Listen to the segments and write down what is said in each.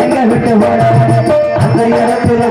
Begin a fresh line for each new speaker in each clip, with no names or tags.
எங்க விட்டு போற அந்த இடத்துல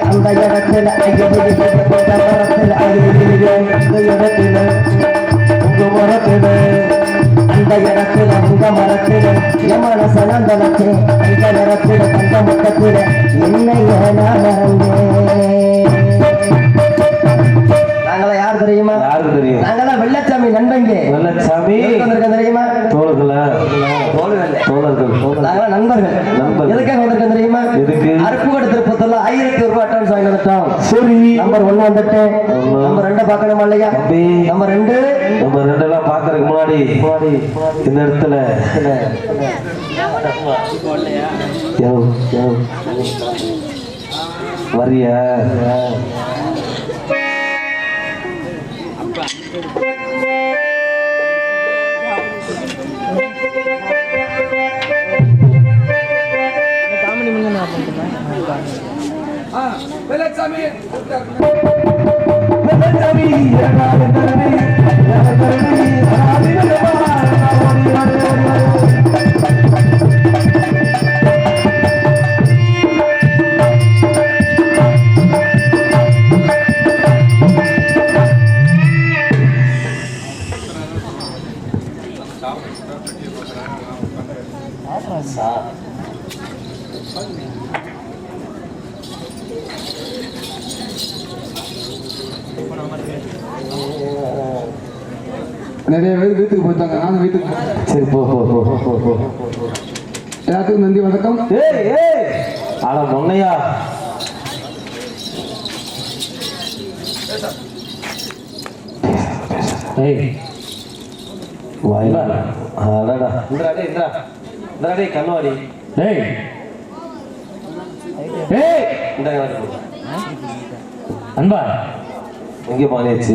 தங்க நிறத்தில் தங்க முத்தத்தில் என்னைய மறந்து அந்த இடத்துல உங்க மரத்துல யமன சனந்தனத்து அந்த நேரத்துல தங்க முட்டத்துல என்னைய நான் மறந்தேன். நாங்களா யார் தெரியுமா? யாருக்கு தெரியும்? நாங்களா வெள்ளச்சாமி நண்பங்க. வெள்ளச்சாமி வந்திருக்கேன் தெரியுமா? தோழர்களா? தோழர்கள் நாங்களா நண்பர்கள். எதுக்காக வந்திருக்கேன் தெரியுமா? அருப்புக்கோட்டை திருப்பத்தூர்ல 1000 ரூபாய் அட்வான்ஸ் வாங்கி வந்துட்டோம். சரி, நம்பர் 1 வந்துட்டேன். நம்பர் 2 பாக்கணுமா இல்லையா? நம்பர் 2 எல்லாம் பாக்குறதுக்கு முன்னாடி இந்த இடத்துல வரியா வெள்ளச்சாமி நிறைய பேர் வீட்டுக்கு போயிட்டாங்க. நானும் வீட்டுக்கு சரி போ எல்லாத்துக்கும் நன்றி வணக்கம். ஆனா முன்னையா கண்ணவாடி அன்பா எங்க பாணியாச்சு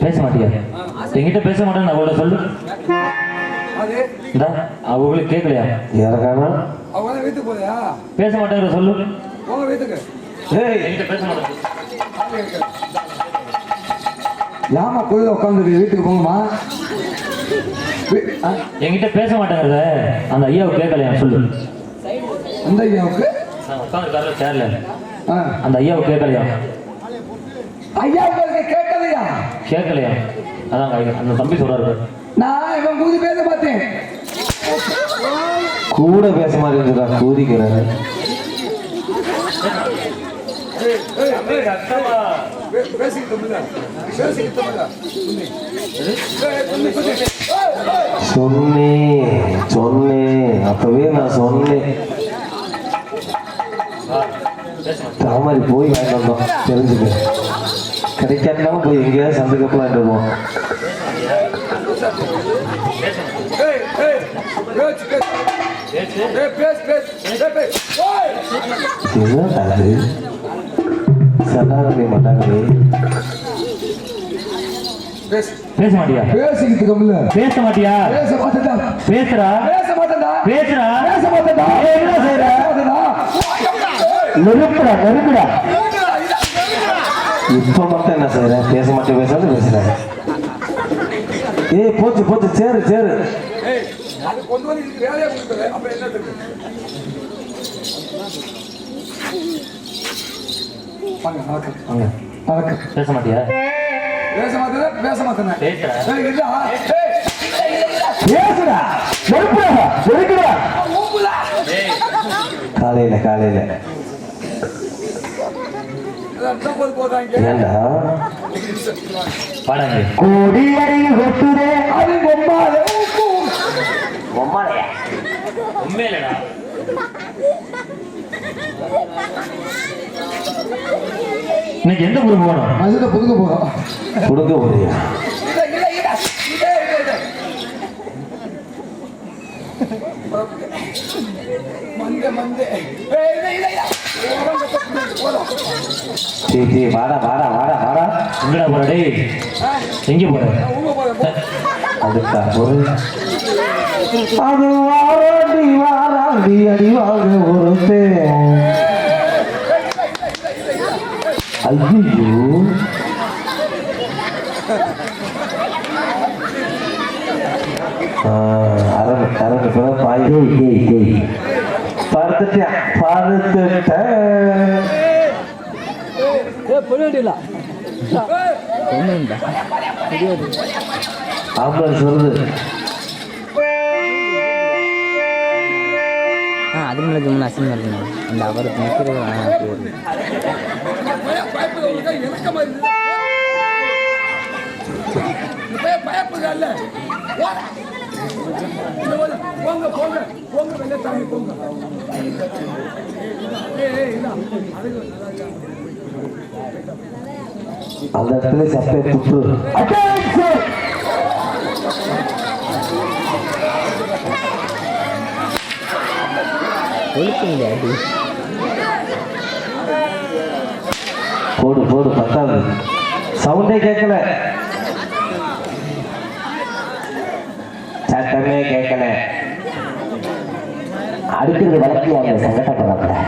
பேச மாட்டியா? என்கிட்ட பேச மாட்டேன்னு அவளோட சொல்லு. அவங்களுக்கு கேட்கலையா? யாருக்கான பேச மாட்டேங்கிற சொல்லு. பேச மாட்டேன் யாமா கோயில உட்காந்துருக்கு. வீட்டுக்கு போங்கம்மா. என்கிட்ட பேச மாட்டேங்கிறத அந்த ஐயாவுக்கு கேட்கலையா சொல்லு. அந்த ஐயாவுக்கு உட்காந்துருக்காரு சேர்ல. அந்த ஐயாவுக்கு கேட்கலையா? ஐயாவுக்கு கேட்கலையா? கேட்கலையா? அதான் அந்த தம்பி சொல்றாரு. நான் இவன் கூதி பேச பார்த்தேன். கூட பேச மாட்டேங்கிறா. கூதிக்கிறாரு. சொன்னேன் அப்பவே நான் சொன்னேன். தாமரை போய் வாங்கிட்டு வந்தோம். தெரிஞ்சுக்க கிடைக்காம போய் எங்கேயாவது சந்தைக்கப்பலாம் வாங்கிட்டு வருவோம். சண்டாரே மாட்டாங்களே. பேச மாட்டியா? பேசிக்கிட்டு பேச மாட்டியா? பேச மாட்டேன்டா. பேசுறா. பேச மாட்டேன்டா. பேசுறா. பேச மாட்டேன்டா. என்ன செய்ற? நெருப்புடா நெருப்புடா. இப்ப மட்டும் என்ன செய்யற? பேச மாட்டேன் பேசாத பேசுற. ஏய் போச்சு போச்சு. சேரு சேரு. பேச மாட்டியா? பேச மாட்டேன். பேச மாட்டேன். காலையில காலையில ஏண்டா படங்க கோடி அறிவு கொட்டுதே அது பொம்மாலே பொம்மாலையா உண்மையிலடா இன்னைக்கு எந்த புதுக்கு போனோம் அதுக்கு புதுக்க போறோம் புதுக்க போறியா வாடா வாடா வாடா வாடா எங்கடா போற டேய் எங்க போற அதுக்கா ஒரு அது வாராண்டி அடிவாங்க ஒருத்தே ஐயோ அரண்டு கூட பாய் படுத்துட்டேன் ஆம்புலன்ஸ் வருது
அது மேலே ஜம்மு அசிங்கமாக இருக்கணும் அந்த அவருக்கு நிற்கிறது
அந்த இடத்துல சப்பை துப்பு போடு போடு பத்தாவது சவுண்டே கேட்கல சத்தமே கேட்கல அடுக்கிறது வளர்ச்சி அவங்க சங்கடப்படுறாங்க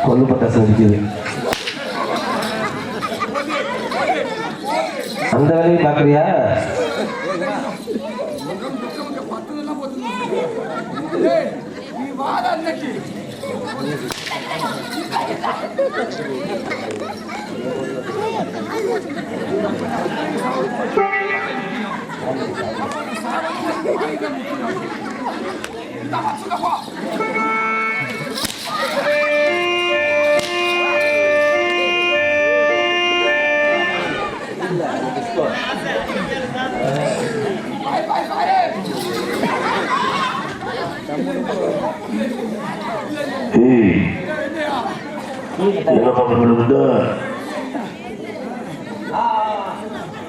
கொல்லுப்பட்ட சொல்லிக்குது அந்த வேலையை பாக்குறியா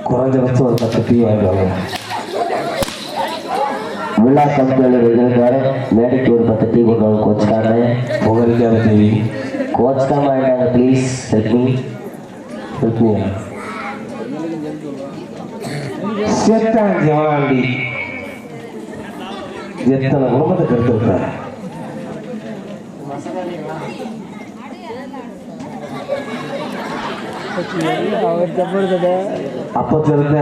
குறைஞ்சபட்சம் ஒரு 10 டீ வாங்கிடுவாங்க. விழா கமிட்டியாளர் இருக்காரு, மேடைக்கு ஒரு 10 டீ கொண்டு வந்து கோச்சுக்காரே புகழிக்காத டீ கோச்சுக்காம ஆயிட்டாங்க. ப்ளீஸ் ஹெல்ப் மீ செத்தாங்க ஜவாண்டி எத்தனை குடும்பத்துக்கு எடுத்துருக்காரு. அப்ப தெரிந்த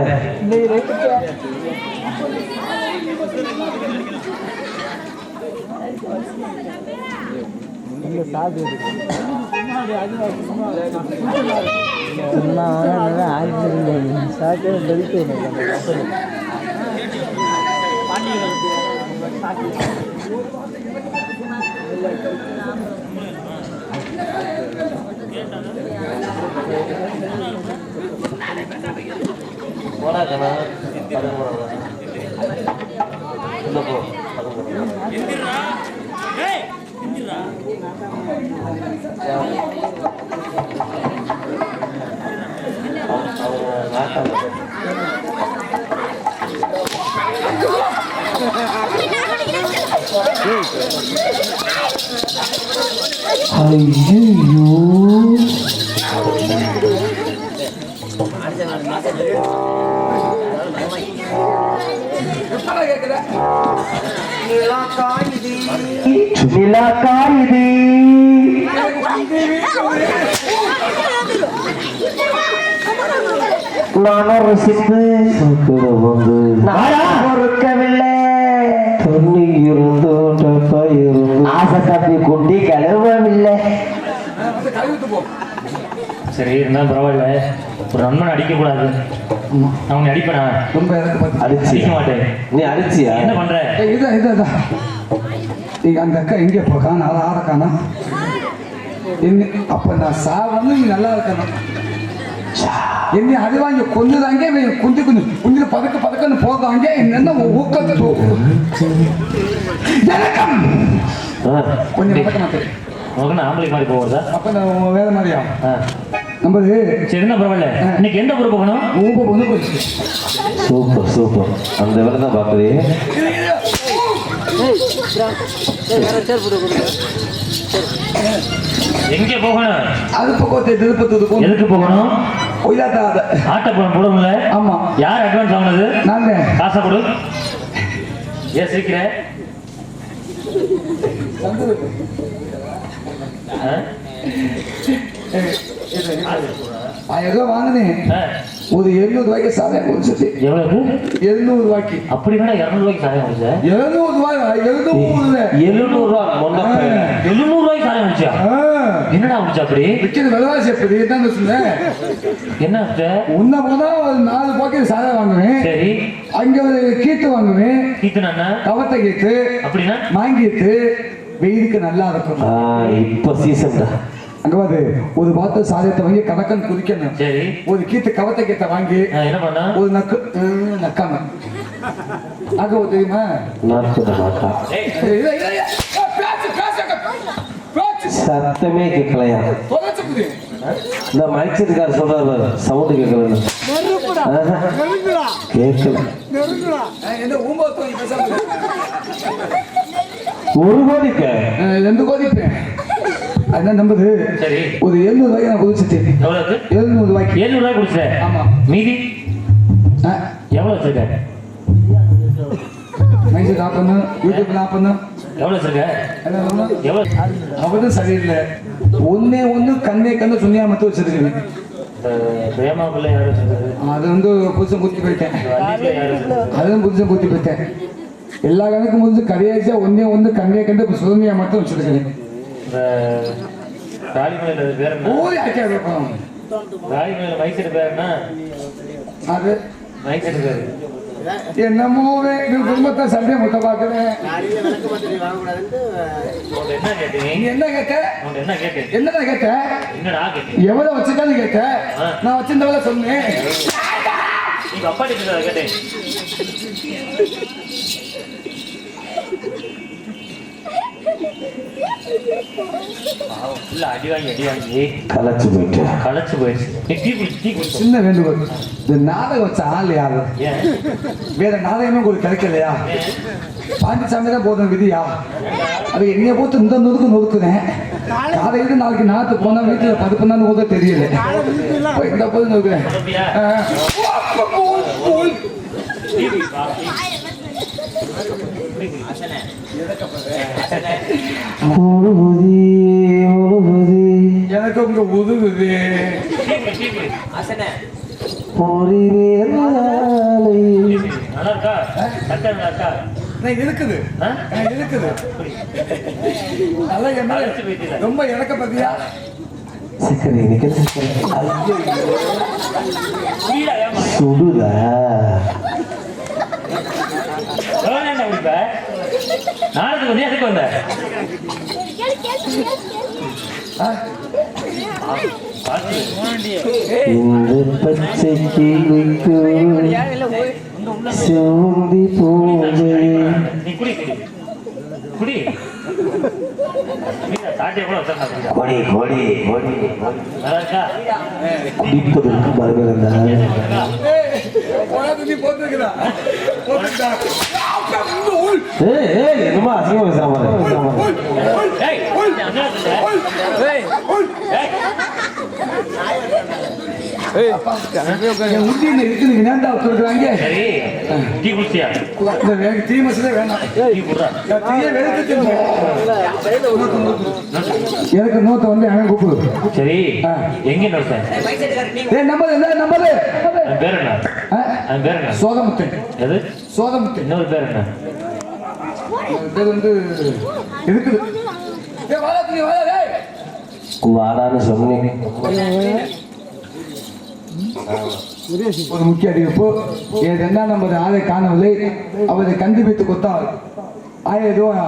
நானும் ரசித்து பொறுக்கவில்லை. தண்ணி இருந்து ஆசை தப்பி குட்டி கழுவவில்லை.
சரி இருந்தாலும் பரவாயில்ல, ஒரு நண்பன் அடிக்க கூடாது. அவனை அடிப்பேனா?
ரொம்ப எனக்கு
அடிக்க மாட்டேன்.
நீ அடிச்சியா?
என்ன பண்ற?
இதான் நீங்க அந்த அக்கா எங்கே போக்கான் அதை ஆடக்கானா என்ன? அப்ப நான் சாவன்னு நீ நல்லா இருக்கணும். என்ன அது வாங்கி கொஞ்சதாங்க குஞ்சு குஞ்சு குஞ்சுல பதக்கன்னு போதாங்க என்ன ஊக்கத்தை கொஞ்சம் பதக்க மாட்டேன்.
உனக்கு ஆம்பளை மாதிரி போகிறதா?
அப்ப நான் வேற மாதிரியா நம்பது?
சரி என்ன பரவாயில்ல. இன்னைக்கு எந்த ஊருக்கு போகணும்?
ஒன்று போயிடுச்சு.
Super super. அந்த வேலை தான் பார்க்குறீ.
எங்கே போகணும்?
அது பக்கத்தை திருப்பத்துக்கு
எதுக்கு போகணும்?
ஆட்ட
போடும்ல.
ஆமா.
யார் அட்வான்ஸ் வாங்கினது?
நாங்க.
காசை கொடு. ஏன் சீக்கிர
ஏதோ வாங்கினேன். ஒரு 700 ரூபாய்க்கு சாதனை முடிச்சது.
எவ்வளவு? 700
ரூபாய்க்கு.
அப்படி வேணா 200 ரூபாய்க்கு சாதனை முடிச்ச?
700 ரூபாய்.
700 ரூபா 700 ரூபாய்க்கு சாதனை முடிச்சா? என்னடா முடிச்சா? அப்படி
விற்கிறது விலைவாசி எப்படி என்ன சொன்னேன்?
என்ன
உன்ன போனா ஒரு 4 பாக்கெட் சாதனை வாங்குவேன்.
சரி.
அங்க ஒரு கீத்து வாங்குவேன்.
கீத்துனா
கவத்தை கீத்து அப்படின்னா மாங்கீத்து வெயிலுக்கு நல்லா இருக்கும்.
இப்ப சீசன் தான்.
அங்க பாரு ஒரு பாத்து சாதத்தை வாங்கி கடக்கன் குதிக்கணும்.
சரி. ஒரு
கீத்து கவத்தை கீத்த வாங்கி என்ன பண்ணா ஒரு நக்காம அங்க தெரியுமா
சத்தமே கேட்கலையா? இந்த மைக்ஸுக்கார சொல்றாரு சவுண்ட் கேட்கல. கேட்கல. ஒரு கோடிக்க
2 கோடிப்பேன். அதான் நம்பது.
சரி.
ஒரு 700 ரூபாய்க்கு நான் குதிச்சுட்டேன். 700 ரூபாய்க்கு.
700 ரூபாய் குடிச்சேன். ஆமா. மீதி எவ்வளவு வச்சிருக்க?
மைசூர் ஆப்பண்ணு, யூடியூப் ஆப்பண்ணு.
எவ்வளவு வச்சிருக்க? எவ்வளவு?
அவதும் சரியில்லை. ஒண்ணு கண்ணு சுனியா மட்டும் வச்சிருக்கேன்.
பிரேமா பிள்ளை யாரும் வச்சிருக்காரு?
அது புதுசம் குத்தி போயிட்டேன். அதுவும் புதுசம் குத்தி போயிட்டேன். எல்லா கணக்கும் முடிஞ்சு கரையாச்சா ஒண்ணு கண்ணு சுதந்தியா மட்டும் வச்சிருக்கேன்.
ராலிமலையில பேர் என்ன? ராலிமலையில மைசூர் பேர் என்ன?
அது
மைசூர் பேர்
என்னமோ குடும்பத்தை சண்டை முட்டை பாக்குறேன்.
என்ன கேட்டீங்க?
என்ன கேட்ட?
என்ன கேட்டேன்?
என்னடா கேட்ட?
என்னடா கேட்டேன்?
எவ்வளவு வச்சிருக்கான்னு கேட்ட? நான் வச்சிருந்தவள சொன்னேன்.
நீங்க அப்பா கிட்ட கேட்டேன். அடி வாங்கி
களைச்சு
போயிடுச்சு.
சின்ன வேண்டுகோள், இந்த நாடகம் வச்ச ஆள் யாரு? வேற நாடகமே உங்களுக்கு கிடைக்கலையா? பாண்டிசாமி தான் போதும் விதியா? அது என்னைய போட்டு இந்த நொறுக்குனேன். காலையில நாளைக்கு நாட்டு போனா வீட்டுல பதுப்புனாலும் கூட தெரியல. இந்த போது நொறுக்குறேன். எனக்கு உங்க உதவுது. இருக்குது ரொம்ப இறக்க பத்தியா?
சுடுதா?
நாளைக்கு வந்து எதுக்கு வந்த?
இந்த பச்சை கிளிக்கு சிவந்தி பூஜை.
நீ குடி குடி.
குடிப்பதற்கு மரபிருந்தார். என்னமா அசிங்கமா பேசுறாங்க.
எனக்கு நோத்த வந்து அங்க கூப்பிடு.
சரி எங்க
சோதமுத்தன்.
எது
சோதமுத்தன்?
இன்னொரு பேர் என்ன?
பேர் வந்து இருக்குது. ஏய் வாடா நீ வாடா டேய்
வாடான்னு சொன்னேன்.
ஒரு முக்கிய அறிவிப்பு. என் 2ஆம் நம்பர் ஆளை காணவில்லை. அவரை கண்டுபிடித்து கொடுத்தால் 1000 ரூபாய்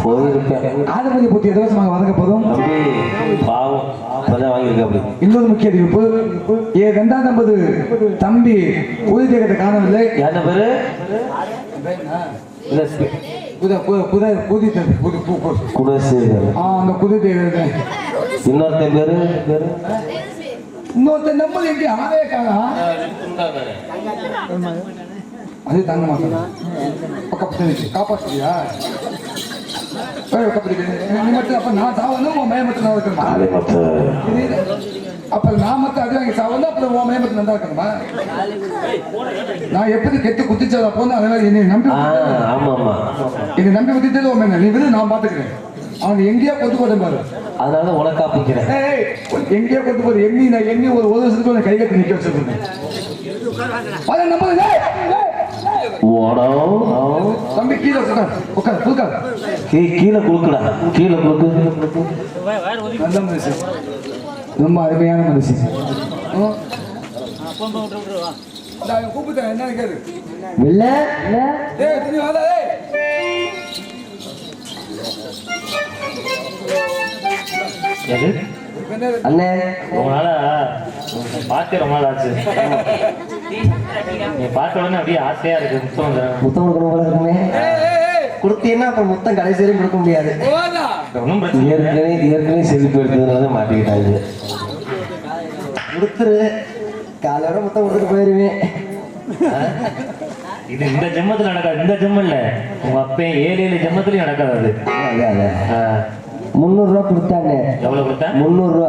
போயிருப்பேன்.
ஆதிபதி பூர்த்தி இலவசமாக வழங்கப்படும்.
தம்பி பாவம் அப்பதான் வாங்கியிருக்க அப்படி.
இன்னொரு முக்கிய அறிவிப்பு. என் 2ஆம் நம்பர் தம்பி குதிரை காணவில்லை.
என்ன பேரு? இல்ல, குணசேகர்.
அந்த குதிரை
இன்னொருத்தன் பேரு
இன்னொருத்த நம்பர் எங்க ஆளே காணா. அது தாங்க மாட்டேன். காப்பாற்றுறியா? நீ மட்டும் அப்ப நான் சாவணும் உன் மயம் மட்டும் நல்லா இருக்கணுமா? அப்ப நான் மட்டும் அது வாங்கி சாவணும் அப்புறம் உன் மயம் மட்டும் நல்லா இருக்கணுமா? நான் எப்படி கெட்டு குத்திச்சதா போன அதே மாதிரி என்னை நம்பி
ஆமா ஆமா
என்னை நம்பி குத்திச்சது உன் மேல நீ விடு நான் பாத்துக்கிறேன். அவன் எங்கேயோ கொண்டு போட்டேன் பாரு.
அதனால உனக்கா பிடிக்கிறேன்.
எங்கேயோ கொண்டு போற எண்ணி ஒரு வருஷத்துக்கு கை கட்டி நிக்க வச்சிருக்கேன். தம்பி கீழே உட்கார்
கீழே குளுக்குடா, கீழே குளுக்கு.
நல்ல மனுஷன், ரொம்ப அருமையான மனுஷன். கூப்பிட்டேன் என்ன கேளு.
அண்ணே
உங்களால பார்த்து ரொம்ப நாள் ஆச்சு. நீ பார்த்த உடனே அப்படியே ஆசையா இருக்கு.
முத்தம் கொடுக்கணும் போல இருக்குமே. கொடுத்தீங்கன்னா அப்புறம் முத்தம் கடைசி வரையும் கொடுக்க முடியாது.
ஒன்றும் பிரச்சனை
ஏற்கனவே செலுத்து எடுத்ததுனால மாட்டிக்கிட்டாங்க. கொடுத்துரு, காலையோட முத்தம் கொடுத்துட்டு போயிருவேன்.
இது இந்த ஜென்மத்துல நடக்காது. இந்த ஜென்மம் இல்ல, உங்க அப்பன் 7 ஜென்மத்திலயும் நடக்காது. அது
300 ரூபா கொடுத்தாங்க.
எவ்வளவு கொடுத்தேன்?
300 ரூபா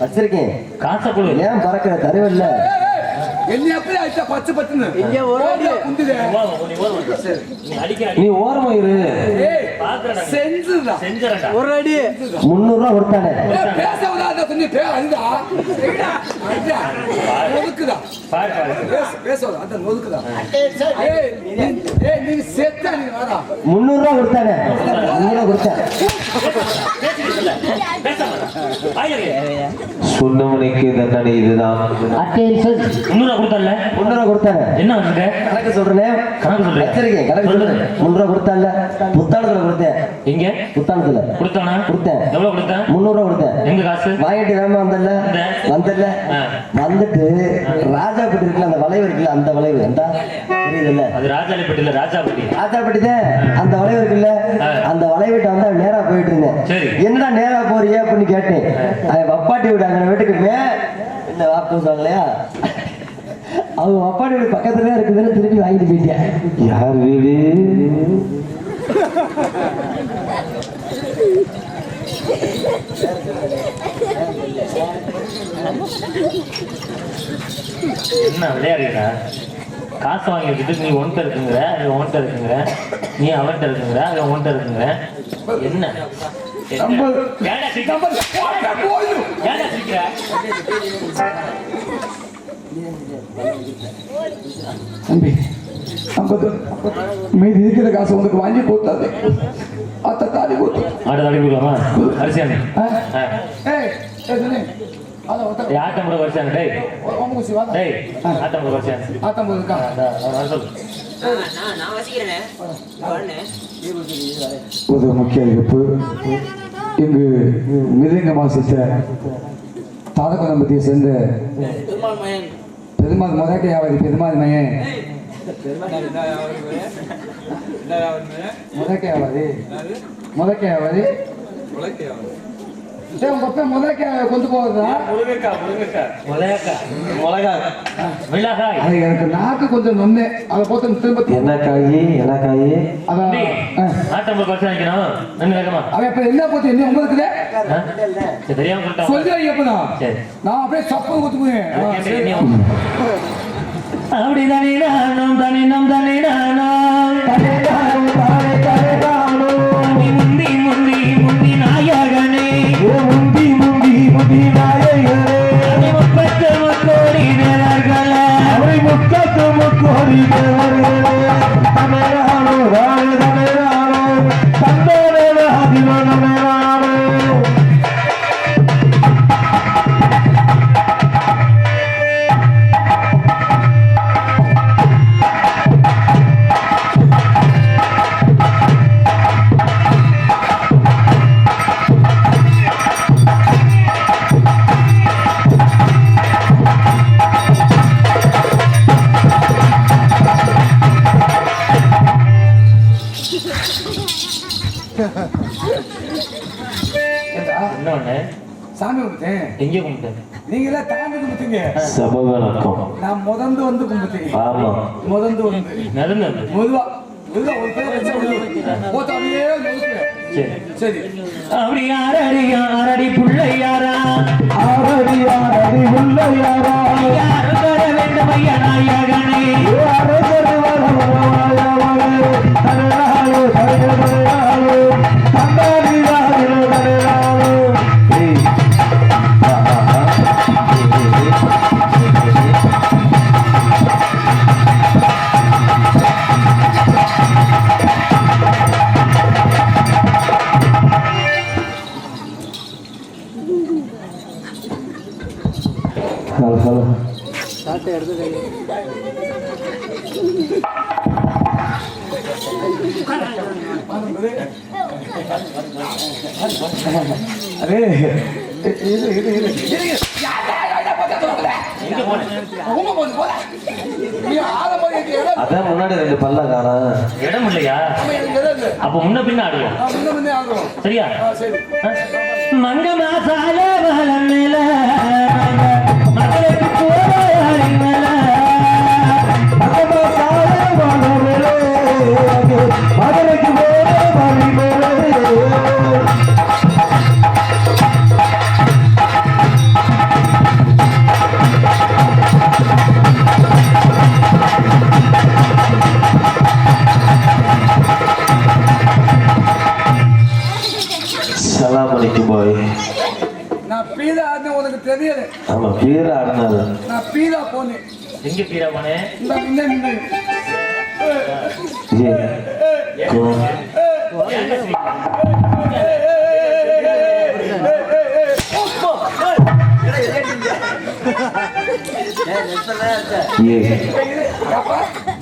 வச்சிருக்கேன்.
காசை கொடு.
ஏன் பறக்கிற தருவல்ல?
என்ன எப்படி ஆயிட்டா பச்சை பச்சைன்னு
இங்க ஓரடி குந்துதே. நீ ஓரமா இரு.
செஞ்சுடா
ஒரு அடி 300 ரூபா கொடுத்தானே.
பேசவதா சொன்னி பேசுடா. ஒதுக்குடா. பேசவதா அத ஒதுக்குடா. நீ செத்தா நீ வாடா.
300 ரூபா கொடுத்தானே. 300 ரூபா கொடுத்தேன். சொன்னவனுக்கு தண்டனை இதுதான். அட்டென்ஷன்.
300 ரூபா கொடுத்தல்ல?
300 ரூபா கொடுத்தானே.
என்ன வந்துட்ட?
கணக்கு சொல்றேன்.
கணக்கு சொல்றேன்.
வச்சிருக்கேன். கணக்கு சொல்றேன். 300 ரூபா கொடுத்தான்ல. புத்தானத்துல கொடுத்தேன்.
எங்க?
புத்தானத்துல
கொடுத்தானா?
கொடுத்தேன்.
எவ்வளவு கொடுத்தேன்?
300 ரூபா கொடுத்தேன்.
எங்க காசு?
வாங்கிட்டு வேமா வந்தல்ல. வந்துட்டு ராஜாபட்டி இருக்குல்ல, அந்த வளைவு இருக்குல்ல, அந்த வளைவு அந்த தெரியுதுல்ல,
அது ராஜாலிப்பட்டி இல்ல, ராஜாபட்டி.
ராஜாபட்டி தான். அந்த வளைவு இருக்குல்ல, அந்த வளைவிட்ட வந்து அவன் நேரா போயிட்டு இருந்தேன்.
சரி.
என்னடா நேரா போறியா அப்படின்னு கேட்டேன். அவன் வப்பாட்டி வீடு அங்க வீட்டுக்கு என்ன வாக்கு சொல்லையா, அவங்க வப்பாட்டி வீடு பக்கத்துல இருக்குதுன்னு திருப்பி வாங்கிட்டு போயிட்டேன். யார் வீடு?
என்ன விளையாடுறா? காசு வாங்கி வச்சுட்டு நீ ஒன்ட்ட இருக்குங்கிற, அது ஒன்ட்ட இருக்குங்கிற, நீ அவன்கிட்ட இருக்குங்கிற, அது ஒன்ட்ட இருக்குங்கிற. என்ன
தம்பி மீதி இருக்கிற காசு உனக்கு வாங்கி கொடுத்தாது. அத்த தாடி கொடுத்து
ஆட்ட தாடி கொடுக்கலாமா? அரிசியானு ஆட்டம்பது வருஷம். டேய் டேய் ஆட்டம்பது வருஷம்.
ஒரு முக்கிய அறிவிப்பு. இங்கு மிருங்க மாசத்தை தாதகுணம்பத்தியை சேர்ந்த பெருமாள் முதக்கையாவது பெருமாள் மையன் முதக்கையாவது கொண்டு போகுதா? எனக்கு நாக்கு கொஞ்சம் நொன்னு அதை போட்டு திரும்ப
என்ன காயி என்ன காயி
அதான் அவன் இப்ப என்ன போட்டு என்ன உங்களுக்கு சொல்லி எப்படா நான் அப்படியே சப்ப குத்துக்குவேன்.
அப்படிதானே நானும் தானே நம் தானே நானும் முந்தி முந்தி முந்தி நாயகனே
முந்தி முந்தி முந்தி நாயகனே
30 கோடி தேவர்களே
30 கோடி தேவர்களே தமிழானோ தமிழானோ தந்தோரே
என்ன ஒண்ணு
சாமி கும்பிட்டேன்.
எங்க கும்பிட்டேன்
நீங்களே தாண்டி கும்பிட்டீங்க.
சபவணக்கம்.
நான் முதந்து வந்து கும்பிட்டீங்க.
ஆமா.
முதந்து வந்து.
நடந்தது
மெதுவா மெதுவா ஒரு பேர் வச்சு போட்டு அப்படியே நோக்குறேன்.
சரி
சரி.
அப்படி யாரடி பிள்ளையாரா
ஆரடி ஆரடி உள்ளையாரா
யாரு வர வேண்டும் ஐயா நாயகனே
யாரோ தருவாரே தருவாரே தருவாரே தந்தாரி ராஜோ தருவாரே ஏய் ஹலோ
அரே இது
எங்க போனேன்
அதான் முன்னாடி ரெண்டு பல்ல காணா
இடம் இல்லையா அப்ப முன்ன பின்ன ஆடுவோம் சரியா மங்க மாசால மலம் மேல மகளுக்கு போராடி மேல
மதுரைக்கு சலாம் அலைக்கும் பாய்.
நான் பீதா ஆடின உனக்கு தெரியல.
ஆமா பீரா ஆடினாரு.
நான் பீதா போனேன்.
எங்க பீரா போனேன்
இந்த நின்னு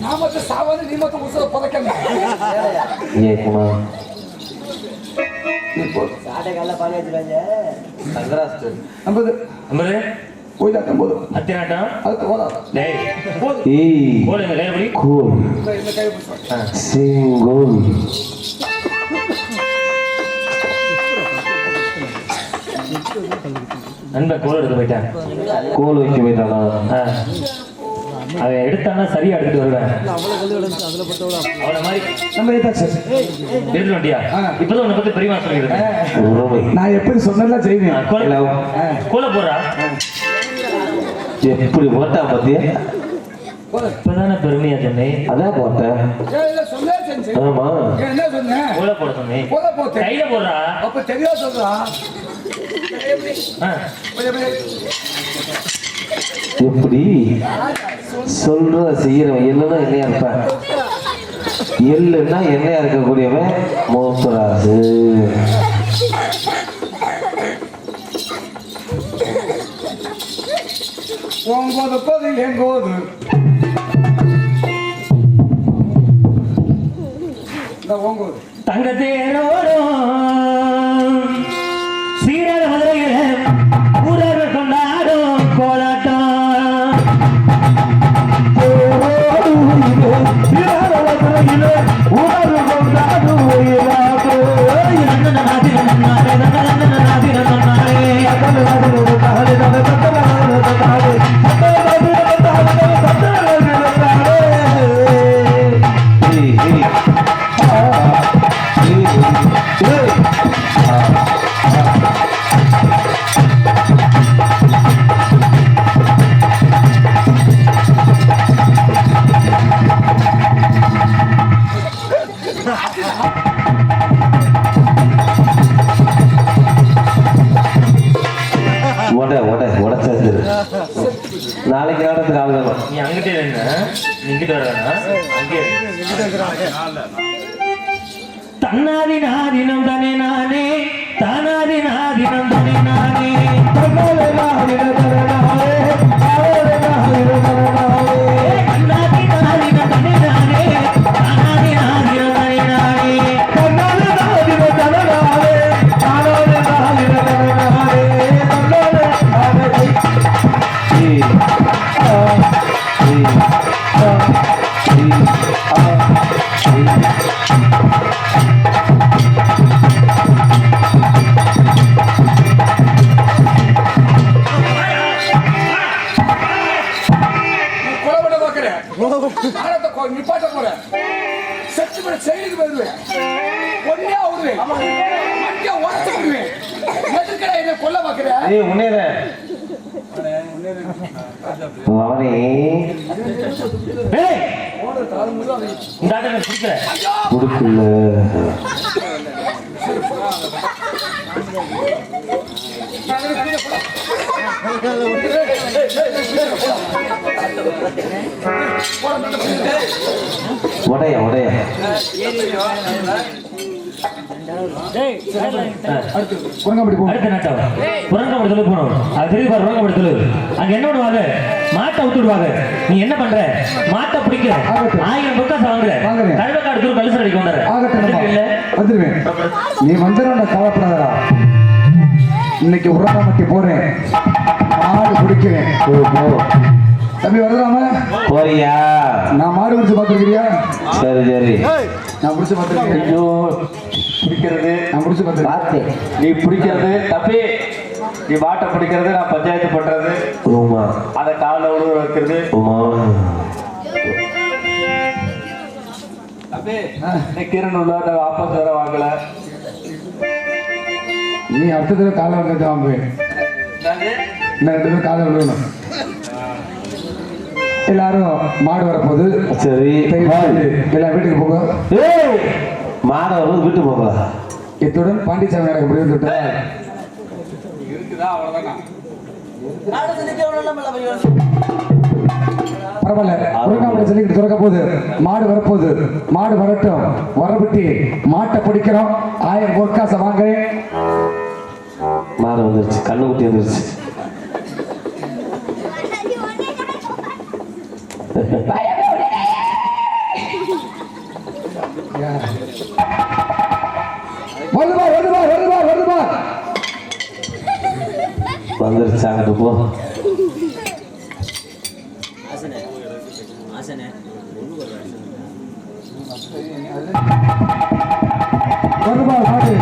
நான் மட்டும் சாவாது நீ மட்டும் உசுர பதக்கங்க. போயிட்டாட்டம் போதும்
அத்தினாட்டம்
அதுக்கு போதா
கோலுங்க கைப்படி
இந்த கை பிடிச்சா
சிங்கோல்
நண்பன் கோல் எடுத்து போயிட்டான்
கோல் வைக்க போயிட்டானா
அதை எடுத்தானா சரியா எடுத்துட்டு வருவேன் அவளை மாதிரி
நம்ம ஏதாச்சு
எடுத்து வண்டியா இப்பதான் உன்னை பத்தி பெரியமா சொல்லிடுறேன்
நான் எப்படி சொன்னதெல்லாம் செய்வேன்.
கோல போடுறா
எப்படி போட்டா பத்தியா
இப்பதானே பெருமையா சொன்னேன்
அதான் போட்டேன்.
சொன்னே செஞ்சு
ஆமா
என்ன சொன்னேன்
கோல போட சொன்னேன்
போத போத்தேன்
கையில போடுறா
அப்ப தெரியா சொல்றா
எப்படி சொல்ற செய்யறவன் இல்லைன்னா என்னையா இருப்பேன் இல்லைன்னா என்னையா இருக்கக்கூடியவன் மோசராசு.
உங்கோது கோது எங்கோது இந்த உங்கோது
தங்கத்தேரோடும் சீரக மதுரையில ஊரர்கள் கொண்டாடும் கோலாட்டம்
நாளைக்கு நேரத்துக்கு ஆள் வேணும்.
நீ அங்கிட்டே வேணா இங்கிட்ட வர வேணா அங்கே தன்னாதி நாதினம் தானே நானே தானாதி நாதினம் தானே நானே தன்னாதி நாதினம் தானே நானே தன்னாதி நாதினம் தானே நானே தானாதி நாதினம் தானே நானே தன்னாதி நாதினம் தானே நானே தானாதி நாதினம் தானே நானே
ஒன்னே விடுவேன் மண்டியா உடச்சு விடுவேன் எதுக்கடா என்ன கொல்ல பாக்குற
ஏய் உன்னேதே அவனே
ஏய் இந்த ஆட்டை நான் பிடிக்கல
குடுக்கல உடைய உடைய
குரங்கப்படி போ
அடுத்த நாட்டம் புறங்கப்படுத்தல போகணும் அது தெரியுது பாரு புறங்கப்படுத்தல அங்க என்ன பண்ணுவாங்க மாட்டை விட்டுடுவாங்க நீ என்ன பண்ற மாட்டை பிடிக்கிற 1000 பொக்காசு வாங்குற
வாங்குறேன்.
கழுவக்காடு தூரம் கழுசு அடிக்க
ஆகட்டும்
இல்ல
வந்துருவேன் நீ வந்துடும் கவலைப்படாதடா இன்னைக்கு உரமாட்டி போறேன் மாடு பிடிக்கிறேன் தம்பி வருதாம
போறியா
நான் மாடு பிடிச்சு பாத்துருக்கிறியா
சரி சரி
நான் பிடிச்சு பாத்துருக்கேன்
ஐயோ பிடிக்கிறது
நான் பிடிச்சு பாத்துருக்கேன்
நீ பிடிக்கிறது தப்பி நீ மாட்டை பிடிக்கிறது நான் பஞ்சாயத்து பண்றது அதை காலில் விழுவ வைக்கிறது கீரனூர்ல வாபஸ் வேற வாங்கல
நீ அடுத்தது காலை வந்து வாங்குவேன் இன்னும் 2 பேரும் காலை விழுவணும் எல்லாரும் மாடு வரப்போகுது
சரி
எல்லாம் வீட்டுக்கு போங்க
மாட வரும்போது வீட்டு போகலாம்
இத்துடன் பாண்டிச்சாமி நடக்க முடியும் சொல்லிட்டு பரவாயில்ல முருகாமலை சொல்லிக்கிட்டு திறக்க போகுது மாடு வரப்போகுது மாடு வரட்டும் வரவிட்டு மாட்டை பிடிக்கிறோம் 1000 பொற்காசை வாங்குறேன்
மாட வந்துருச்சு கண்ணு குட்டி வந்துருச்சு
வருதுமா வருதுமா வருதுமா வருதுமா
வந்துருச்சு அங்கிட்டு போ
வருதுமா மாடு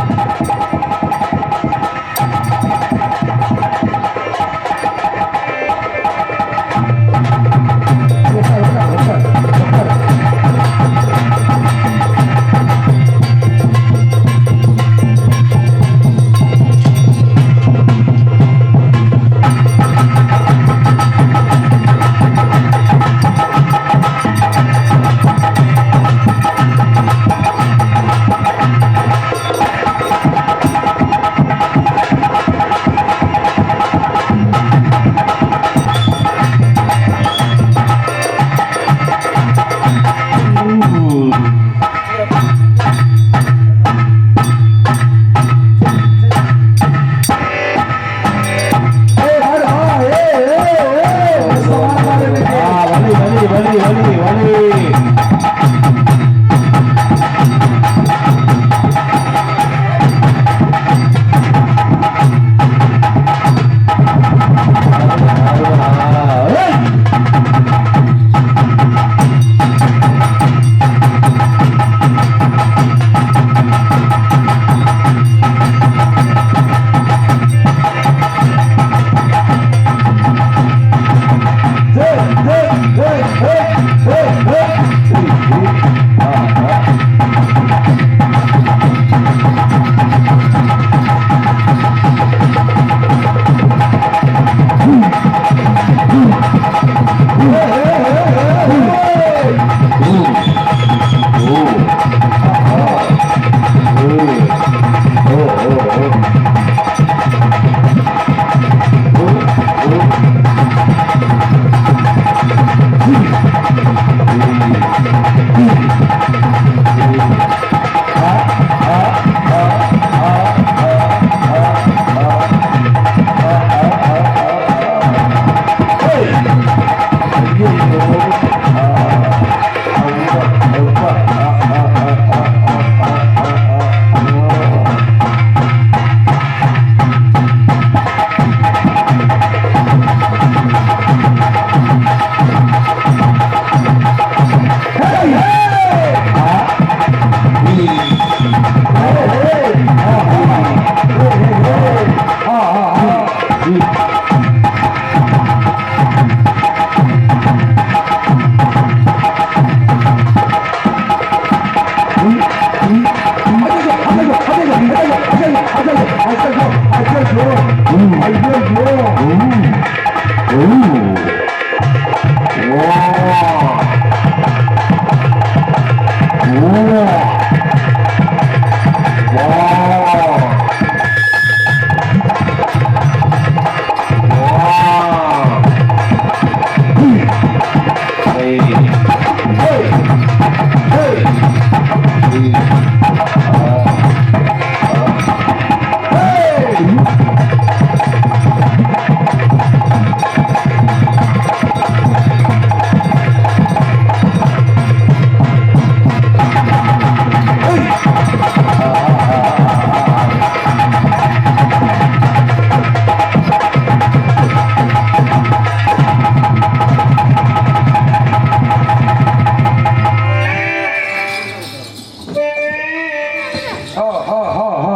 ஓ ஓ ஓ ஓ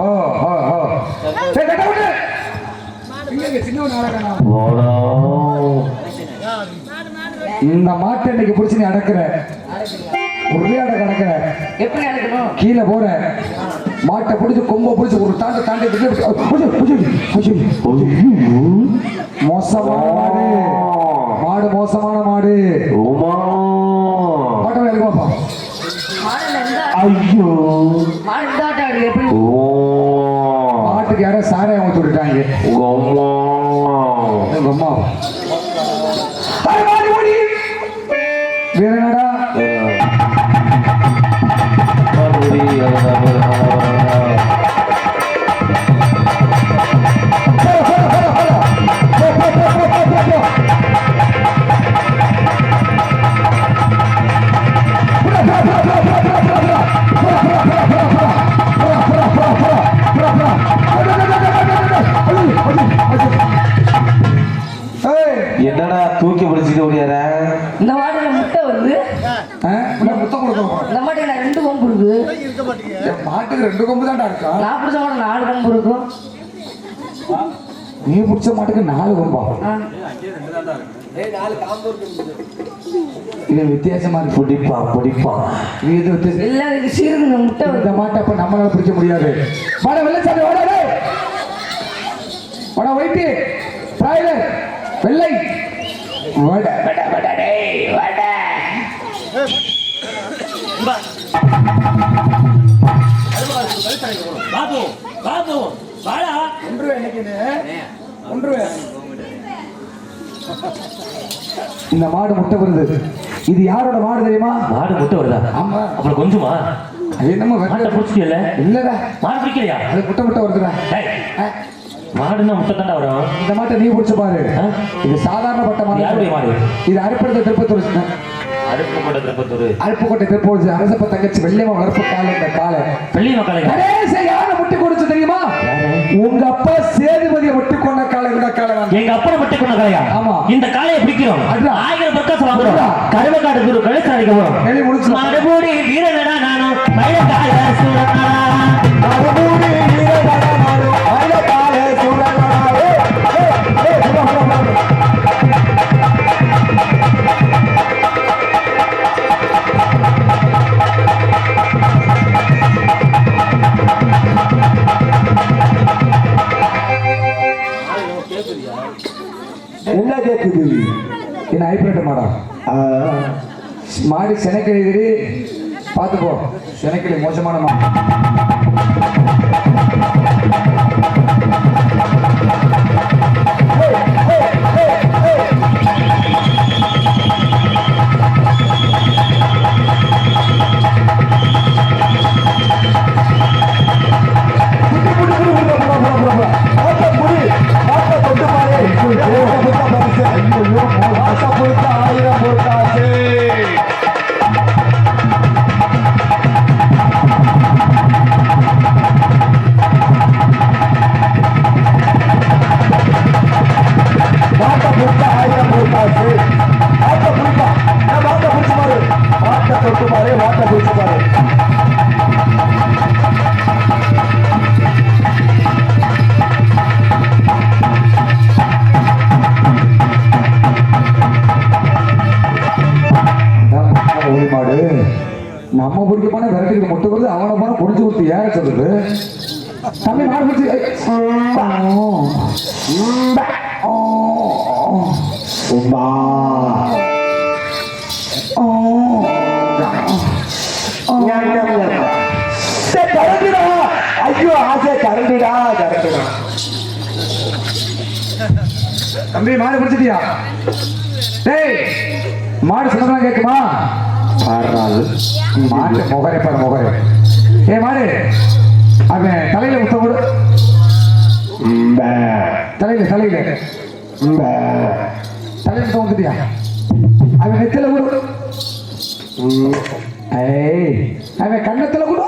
ஓ ஓ ஓ சரி கட்ட விட்டு இங்க சின்ன நாடகம் இந்த மாட்டை இன்னைக்கு பிடிச்சி நீ அடக்குற உருளையாட கிடக்குற
எப்படி அடக்கணும்?
கீழே போற மாட்டை பிடிச்சி கொம்ப பிடிச்சி ஒரு தாண்டி மோசமான மாடு மாடு மோசமான மாடு மாட்டை வேலை பாப்பா
ஐயோ
மாட்டுக்கு யாரோ சாரையை ஊற்றி விட்டுட்டாங்க உங்க அம்மா வேற என்னடா
என்னடா தூக்கி பிடிச்சிட்டு ஓடியார
இந்த மாட்டுல முட்டை வருது.
முத்தம் கொடுக்கணும்
இந்த மாட்டுல 2 கொம்பு இருக்கு.
மாட்டுக்கு 2 கொம்பு தான்டா இருக்கா
நான் பிடிச்ச மாட்டு 4 கொம்பு இருக்கும்.
நீ பிடிச்ச மாட்டுக்கு 4 கொம்பா இது வித்தியாசமா இருக்கு பிடிப்பா இது எது வித்தியாசம்
இல்ல இது சீருங்க முட்டை வருது.
இந்த மாட்டை அப்ப நம்மளால பிடிக்க முடியாது வாடா வெள்ளச்சாமி வாடா டேய் வாடா ஒயிட் பிராய்லர் வெள்ளை வாடா வாடா வாடா டேய் வாடா
பாபு பாபு வாடா
1 ரூபாய் என்னைக்குன்னு 1 ரூபாய் இந்த மாடு முட்டை வருது இது யாரோட மாடு தெரியுமா
மாடு முட்டை வருதா?
ஆமா
அப்புறம் கொஞ்சமா
அது என்னமோ
மாட்டை பிடிச்சிக்கல
இல்லடா
மாடு பிடிக்கலையா?
அது முட்டை வருதுடா
டேய், மாடுன்னா முட்டை தாண்டா வரும்.
இந்த மாட்டை நீ பிடிச்சு பாரு இது சாதாரணப்பட்ட மாடு
யாருடைய மாடு?
இது அறுப்படுத்த திருப்பத்தூர்
அருப்புக்கோட்டை திருப்பத்தூர்
அருப்புக்கோட்டை திருப்பூர் அரசப்ப தங்கச்சி வெள்ளையம்மா வளர்ப்பு காலை இந்த காலை
வெள்ளி மக்களை
கணேச யாரை முட்டி கொடுத்து தெரியுமா உங்க அப்பா சேதுபதியை முட்டி கொண்ட காலை இந்த காலை தான்.
எங்க அப்பா முட்டை கொண்ட காளையா?
ஆமா.
இந்த காளையை பிடிக்கிறோம்.
அதான்.
1000 பிரகாசம் வாங்குறோம். கருவக்காடு குரு கழிச்சு அடிக்க போறோம்.
வெளிய முடிச்சு
மறுபடி வீரனடா நானும் மயிலக்கால சூரனா
மறுபடி வீரனடா நானும் மயிலக்கால சூரனா என்ன கேக்குது என்ன ஐப்ரேட் மாடா மாடி செனக்கிழி பார்த்துப்போ செனக்கிளி மோசமான மாடு மாடு நம்ம பிடிக்க போனா விரட்டிக்கு முட்டை வருது அவனை போனா புடிச்சு கொடுத்து ஏற சொல்லுது தம்பி மாடு பிடிச்சி ஐயோ ஆசை கரண்டிடா தம்பி மாடு பிடிச்சிட்டியா டேய் மாடு சொன்னா கேக்குமா மாட்டு முகரே பாரு முகரே ஏ மாடு அவன் தலையில முத்த போடு தலையில தலையில முத்த வந்துட்டியா அவன் நெத்தில கூட அவன் கண்ணத்துல கூட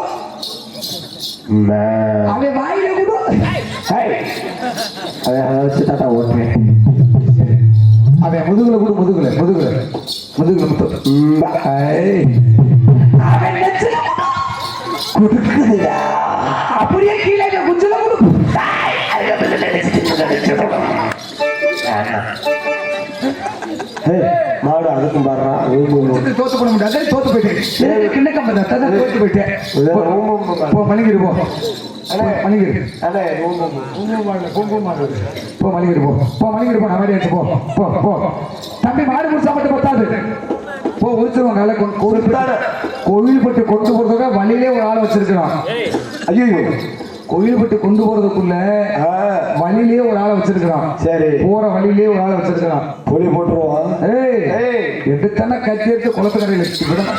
அவன் வாயில கூட வச்சு தாத்தா ஓட்டுறேன் அவன் முதுகுல கூட முதுகுல முத்து அவன் நெத்தில
கொடுக்குதுடா.
அப்படியே கீழே குஞ்சல
ஏய், மாடு அதுக்கும் பாடுறா.
தோத்து போட முடியாது, தோத்து போயிட்டேன். கிண்ணக்கம் தோத்து போயிட்டேன். போ மணிங்கிரு, போ மணிங்கிரு, போ மணிங்கிரு, போ மணிங்கிரு, போ நான் எடுத்து போ போ போ. தம்பி மாடு முடிச்சா மட்டும் பத்தாது, போ உரிச்சிருவாங்க. கோவில்பட்டு கொண்டு போறதுக்காக வழியிலே ஒரு ஆளை வச்சிருக்கிறான்.
ஐயோ,
கோவில்பட்டு கொண்டு போறதுக்குள்ள வழியிலேயே ஒரு ஆளை வச்சிருக்கிறான்.
சரி,
போற வழியிலேயே ஒரு ஆளை வச்சிருக்கிறான்.
பொலி போட்டுருவான்.
ஏய், எடுத்தானே கத்தி எடுத்து குளத்துக்கரையில் வச்சுக்கிடும்.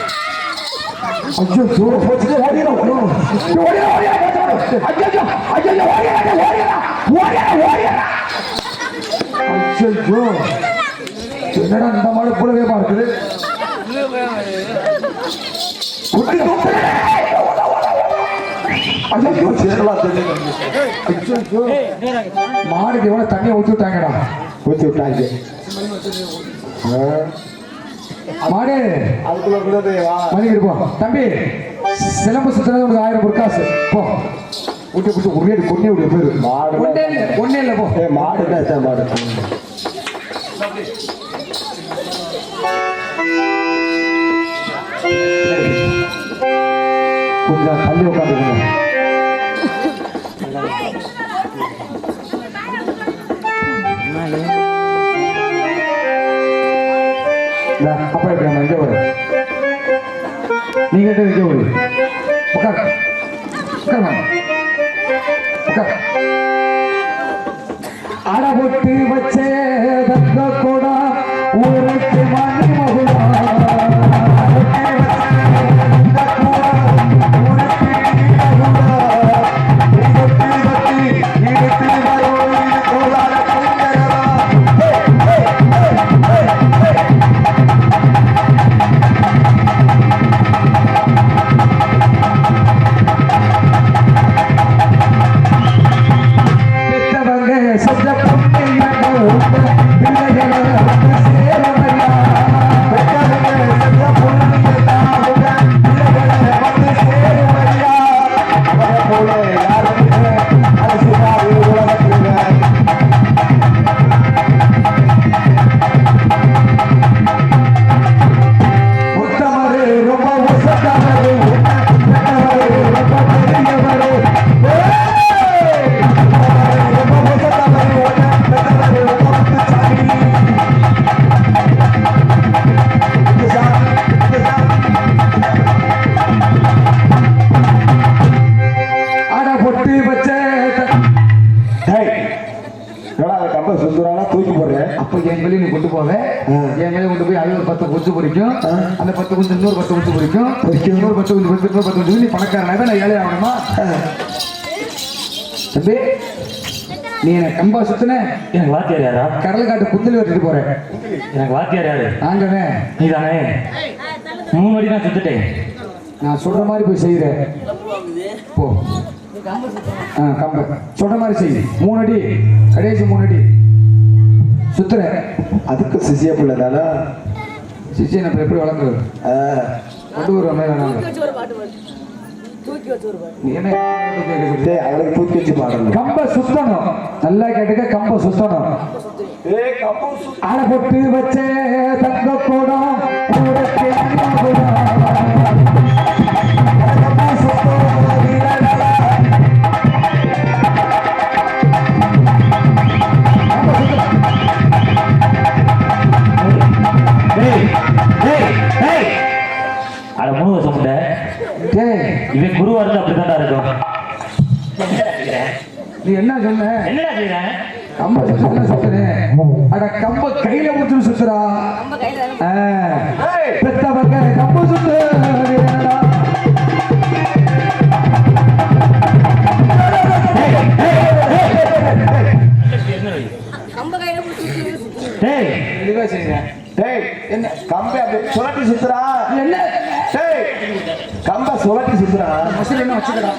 என்னடா இந்த மாடு போலவே பார்க்குது. மாடுக்கு எவ்வளவு தண்ணியை ஊற்றி விட்டாங்கடா.
ஊற்றி விட்டாங்க
மாடு மணிக்கு போ தம்பி. சிலம்பு சுத்தினது உனக்கு 1000 பொற்காசு. போ விட்டு விட்டு உரிய கொன்னே விட பேரு.
மாடு
ஒன்னே இல்லை, போ.
மாடு தான் மாடு.
கொஞ்சம் தள்ளி உட்காந்துக்கணும். அப்பா எப்படி இங்கே வரு, நீங்க இங்கே வரு. உட்கார் உட்கார் உட்கார். அட போட்டு வச்சே தங்க கூட ஊருக்கு மணி மகுடா. அந்த 10 குஞ்சு இன்னொரு 10 குஞ்சு பொறிக்கும். இன்னொரு 10 குஞ்சு பொறிக்கும். இன்னொரு 10 குஞ்சு நீ பணக்காரனாக நான் ஏழை ஆகணுமா? தம்பி, நீ எனக்கு கம்பா சுத்தின.
எனக்கு வாத்தியார் யாரா?
கடலை காட்டு குந்தலி வெட்டிட்டு போறேன்.
எனக்கு வாத்தியார் யாரு?
நாங்கண்ணே.
நீ தானே? 3 அடி நான் சுத்துட்டேன்.
நான் சொல்ற மாதிரி போய் செய்யறேன். போ. கம்ப சொல்ற மாதிரி செய். 3 அடி, கடைசி 3 அடி சுத்துற. அதுக்கு சிசிய பிள்ளை தானா? சிசியை நம்ம எப்படி வளர்க்குறது? கொண்டு வருவோம் மேல. அவளுக்கு தூக்கி வச்சு பாடணும். கம்ப சுத்தணும். நல்லா கேட்டுக்க, கம்ப சுத்தணும். ஆளை போட்டு வச்சே தங்க கூடம்
இவன் குருவா இருந்து அப்படித்தான்டா இருக்கும்.
நீ என்ன சொன்ன?
என்னடா செய்யற?
கம்ப சுத்துறேன். அட கம்ப கையில முடிச்சு சுத்துறா. பெத்தவங்க கம்ப சுத்து.
என்ன கம்பை சுழட்டி சுத்துறா? என்ன கம்ப சுழட்டி சுத்துறா?
என்ன வச்சுக்கடா?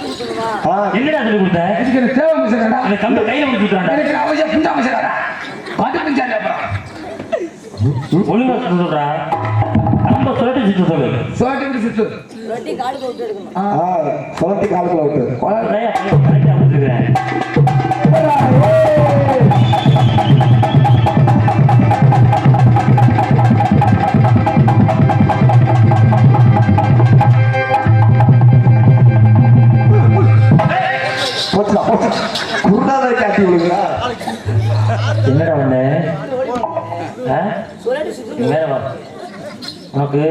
என்னடா சொல்லி கொடுத்த?
இதுக்கு எனக்கு தேவை மிஸ்டா.
அந்த கம்ப கையில முடிச்சு சுத்துறான்டா.
எனக்கு அவசியம் புண்டா மிஸ்டா. பாட்டு பிஞ்சால அப்புறம்
ஒழுங்கா சொல்றா. கம்ப சுழட்டி சுத்து சொல்லு.
சுழட்டி சுத்து. சுழட்டி காலுக்குள்ள விட்டு
கரெக்டா கொடுத்துருக்கேன்.
குருடாவை காட்டி விடுங்களா
என்னடா பண்ண என்னடா உனக்கு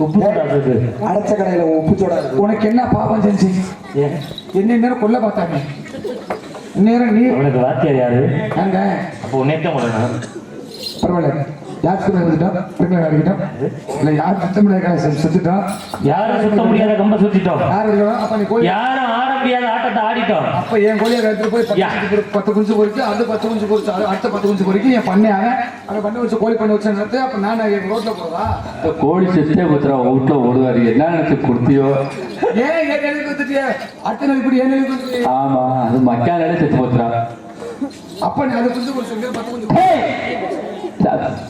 உப்பு சோடா இருக்கு.
அடைச்ச கடையில உப்பு சோடா இருக்கு. உனக்கு என்ன பாவம் செஞ்சு
ஏன்
என்ன நேரம் கொல்ல பார்த்தாங்க நேரம் நீ
அவனுக்கு வாத்தியார் யாரு?
அங்க
அப்போ உன்னைத்தான் பண்ணணும்.
பரவாயில்ல யார் சுத்தம் எழுதிட்டோம் அடிக்கிட்டோம் இல்ல யார் சுத்தம் சுத்திட்டோம்
யாரும் சுத்த முடியாத கம்ப சுத்திட்டோம்.
யார் இல்லையோ அப்ப நீ கோழி
யாரும் ஆட முடியாத ஆட்டத்தை ஆடிட்டோம்.
அப்ப என் கோழியை எடுத்துட்டு போய் 10 குஞ்சு பொறிச்சு அது 10 குஞ்சு பொறிச்சு அது அடுத்த 10 குஞ்சு பொறிக்கு என் பண்ணையாக அதை பண்ணி வச்சு கோழி பண்ணி வச்சு நடத்து அப்ப நான் என் ரோட்ல போறதா
கோழி செத்தே குத்துறா வீட்டுல ஓடுவாரு என்ன நினைச்சு கொடுத்தியோ
ஏன் என் நிலைக்கு வந்துட்டிய அடுத்த நாள் இப்படி என் நிலைக்கு வந்துட்டு
ஆமா அது மக்காலே செத்து போச்சுறா
அப்ப நீ அது குஞ்சு பொறிச்சு 10 குஞ்சு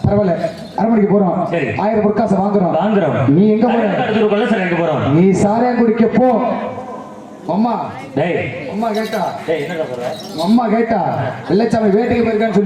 பரவாயில்ல அரமணிக்கு போறோம்
சரி.
1000 பொற்காசை வாங்குறோம்
வாங்குறோம்.
நீ எங்க போற
அடுத்து சார் எங்க போறோம்?
நீ சாரையா குடிக்க போ அம்மா
டேய்
அம்மா கேட்டா
டேய் என்னடா சொல்ற?
அம்மா கேட்டா வெள்ளச்சாமி வேட்டைக்கு போயிருக்கான்னு சொல்லி